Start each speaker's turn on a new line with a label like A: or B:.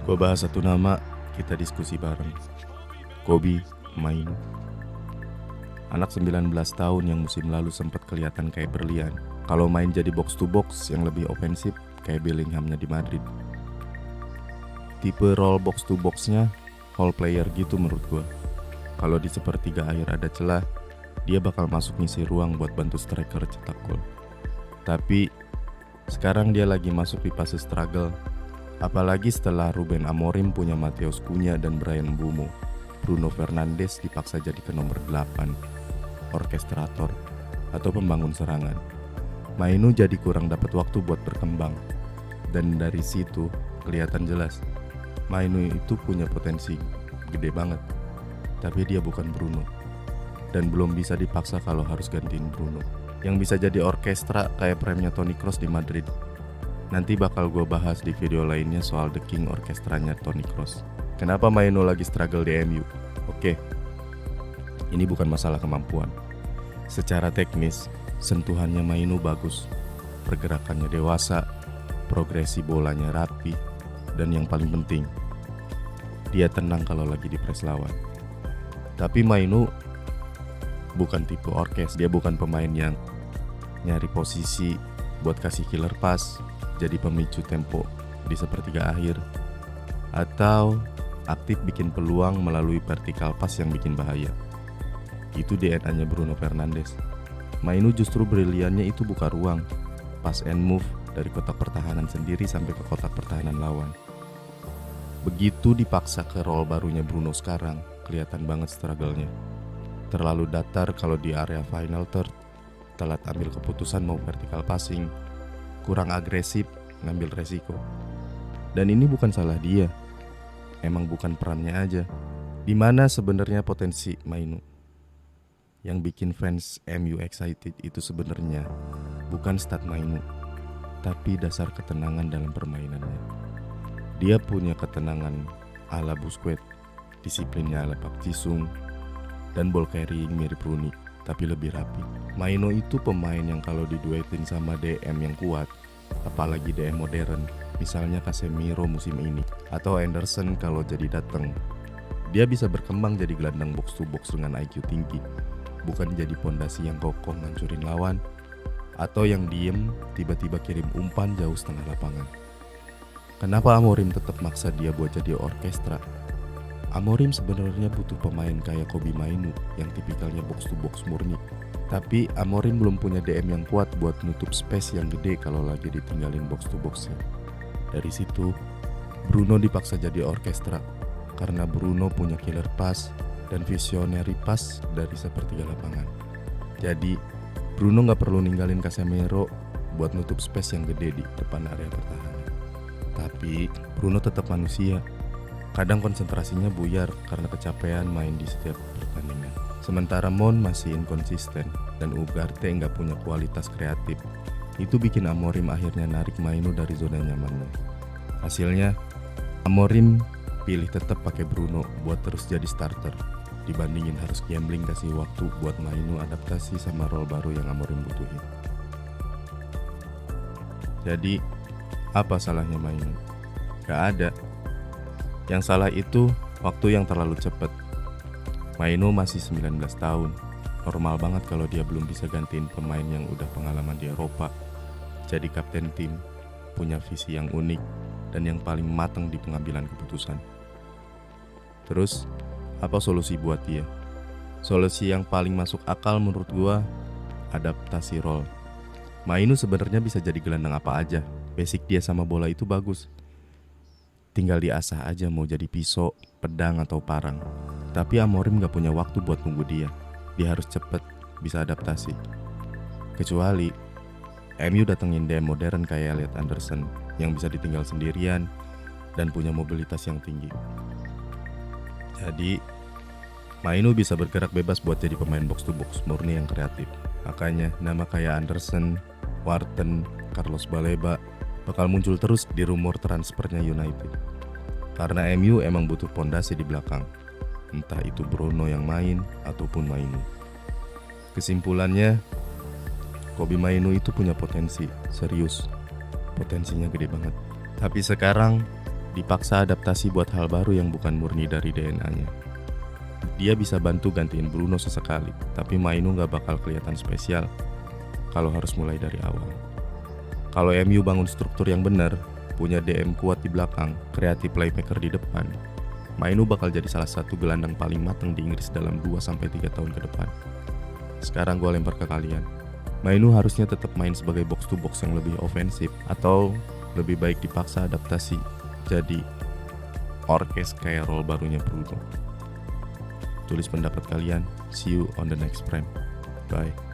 A: Gue bahas satu nama, kita diskusi bareng. Kobe Mainu. Anak 19 tahun yang musim lalu sempat kelihatan kayak berlian. Kalau main jadi box to box yang lebih ofensif kayak Bellinghamnya di Madrid. Tipe role box to boxnya role player gitu menurut gue. Kalau di sepertiga akhir ada celah, dia bakal masuk ngisi ruang buat bantu striker cetak gol. Tapi sekarang dia lagi masuk di fase struggle. Apalagi setelah Ruben Amorim punya Matheus Cunha dan Bryan Mbeumo, Bruno Fernandes dipaksa jadi ke nomor 8, orkestrator atau pembangun serangan. Mainu jadi kurang dapat waktu buat berkembang. Dan dari situ kelihatan jelas Mainu itu punya potensi gede banget. Tapi dia bukan Bruno. Dan belum bisa dipaksa kalau harus gantiin Bruno, yang bisa jadi orkestra kayak premnya Toni Kroos di Madrid. Nanti bakal gue bahas di video lainnya soal The King orkestranya Toni Kroos. Kenapa Mainu lagi struggle di MU? Oke, ini bukan masalah kemampuan. Secara teknis, sentuhannya Mainu bagus, pergerakannya dewasa, progresi bolanya rapi, dan yang paling penting, dia tenang kalau lagi di press lawan. Tapi Mainu bukan tipe orkes, dia bukan pemain yang nyari posisi buat kasih killer pass, jadi pemicu tempo di sepertiga akhir, atau aktif bikin peluang melalui vertical pass yang bikin bahaya. Itu DNA-nya Bruno Fernandes. Mainu justru briliannya itu buka ruang, pass and move dari kotak pertahanan sendiri sampai ke kotak pertahanan lawan. Begitu dipaksa ke role barunya Bruno sekarang, kelihatan banget struggle-nya. Terlalu datar kalau di area final third, telat ambil keputusan mau vertical passing, kurang agresif ngambil resiko. Dan ini bukan salah dia, emang bukan perannya aja. Di mana sebenarnya potensi Mainu? Yang bikin fans MU excited itu sebenarnya bukan stat Mainu, tapi dasar ketenangan dalam permainannya. Dia punya ketenangan ala Busquets, disiplinnya ala Park Ji-sung, dan ball carrying mirip Rooney, tapi lebih rapi. Mainu itu pemain yang kalau diduetin sama DM yang kuat, apalagi DM modern, misalnya Casemiro musim ini, atau Anderson kalau jadi dateng, dia bisa berkembang jadi gelandang box to box dengan IQ tinggi, bukan jadi pondasi yang kokoh ngancurin lawan, atau yang diem tiba-tiba kirim umpan jauh setengah lapangan. Kenapa Amorim tetap maksa dia buat jadi orkestra? Amorim sebenarnya butuh pemain kayak Kobe Mainu yang tipikalnya box to box murni. Tapi Amorim belum punya DM yang kuat buat nutup space yang gede kalau lagi ditinggalin box to boxnya. Dari situ, Bruno dipaksa jadi orkestra karena Bruno punya killer pass dan visionary pass dari sepertiga lapangan. Jadi, Bruno gak perlu ninggalin Casemiro buat nutup space yang gede di depan area pertahanan. Tapi Bruno tetap manusia. Kadang konsentrasinya buyar karena kecapean main di setiap pertandingan. Sementara Mon masih inkonsisten dan Ugarte nggak punya kualitas kreatif. Itu bikin Amorim akhirnya narik Mainu dari zona nyamannya. Hasilnya, Amorim pilih tetap pakai Bruno buat terus jadi starter, dibandingin harus gambling kasih waktu buat Mainu adaptasi sama role baru yang Amorim butuhin. Jadi, apa salahnya Mainu? Gak ada. Yang salah itu waktu yang terlalu cepat. Mainu masih 19 tahun. Normal banget kalau dia belum bisa gantiin pemain yang udah pengalaman di Eropa, jadi kapten tim, punya visi yang unik, dan yang paling matang di pengambilan keputusan. Terus, apa solusi buat dia? Solusi yang paling masuk akal menurut gua, adaptasi role. Mainu sebenarnya bisa jadi gelandang apa aja. Basic dia sama bola itu bagus. Tinggal diasah aja mau jadi pisau, pedang, atau parang. Tapi Amorim gak punya waktu buat nunggu dia. Dia harus cepet, bisa adaptasi. Kecuali MU datengin DM modern kayak Elliot Anderson yang bisa ditinggal sendirian dan punya mobilitas yang tinggi. Jadi, Mainu bisa bergerak bebas buat jadi pemain box to box murni yang kreatif. Makanya nama kayak Anderson, Wharton, Carlos Baleba bakal muncul terus di rumor transfernya United. Karena MU emang butuh pondasi di belakang, entah itu Bruno yang main ataupun Mainu. Kesimpulannya, Kobe Mainu itu punya potensi, serius. Potensinya gede banget. Tapi sekarang dipaksa adaptasi buat hal baru yang bukan murni dari DNA-nya. Dia bisa bantu gantiin Bruno sesekali, tapi Mainu gak bakal kelihatan spesial kalau harus mulai dari awal. Kalau MU bangun struktur yang benar, punya DM kuat di belakang, kreatif playmaker di depan, Mainu bakal jadi salah satu gelandang paling matang di Inggris dalam 2-3 tahun ke depan. Sekarang gue lempar ke kalian. Mainu harusnya tetap main sebagai box to box yang lebih ofensif, atau lebih baik dipaksa adaptasi jadi orkes kayak role barunya Bruno? Tulis pendapat kalian. See you on the next frame. Bye.